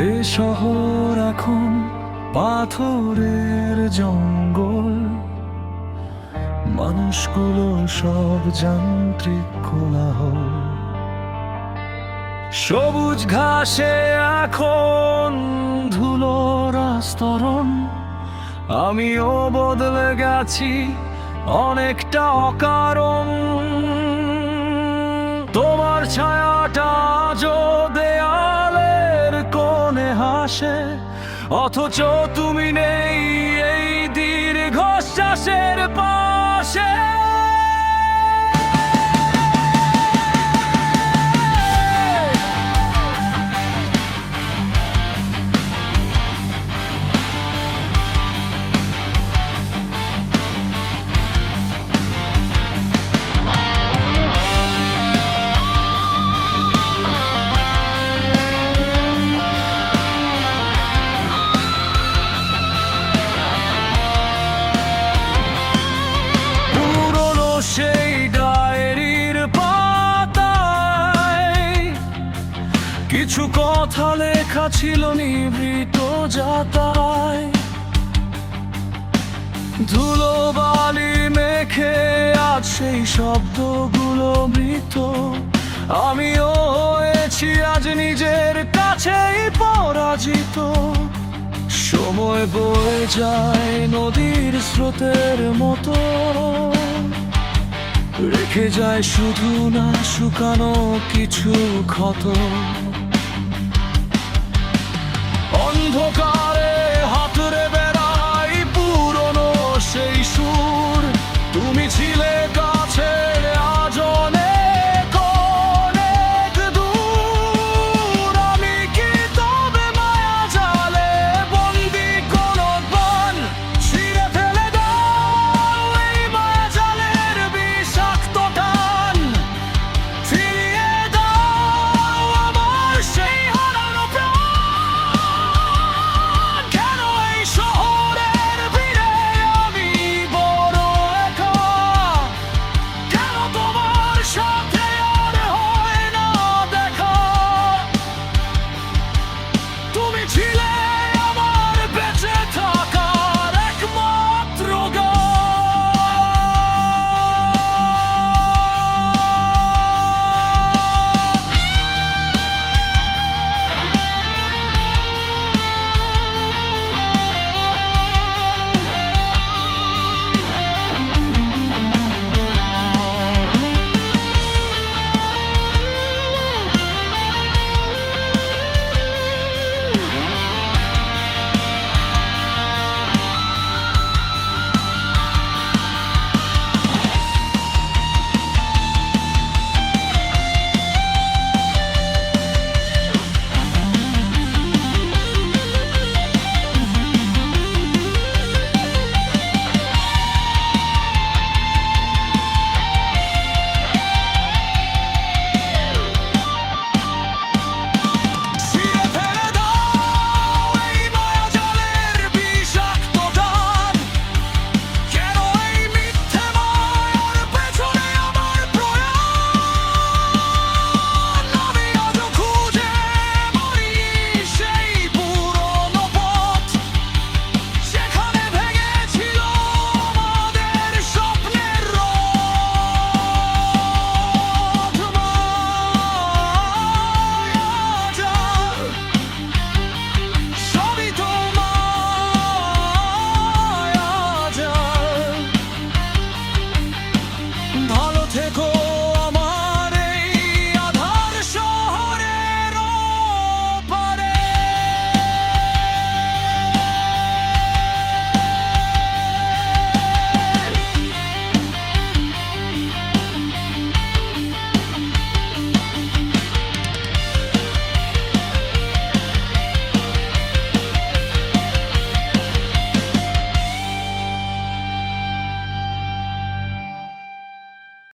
এ শহর এখন পাথরের জঙ্গল, মানুষগুলো সব যান্ত্রিক কোলাহল। সবুজ ঘাসে এখন ধুলোর আস্তরণ, আমিও বদলে গেছি অনেকটা অকারণ। তোমার ছায়াটা আজও দেয়ালের কোণে হাসে, অথচ তুমি নেই এই দীর্ঘশ্বাসের পাশে। সেই ডায়েরির পাতায় কিছু কথা লেখা ছিল নিভৃত যাতায়। ধুলো বালি মেখে আজ সেই শব্দগুলো মৃত, আমিও হয়েছি আজ নিজের কাছেই পরাজিত। সময় বয়ে যায় নদীর স্রোতের মতো, রেখে যায় শুধু না শুকানো কিছু ক্ষত।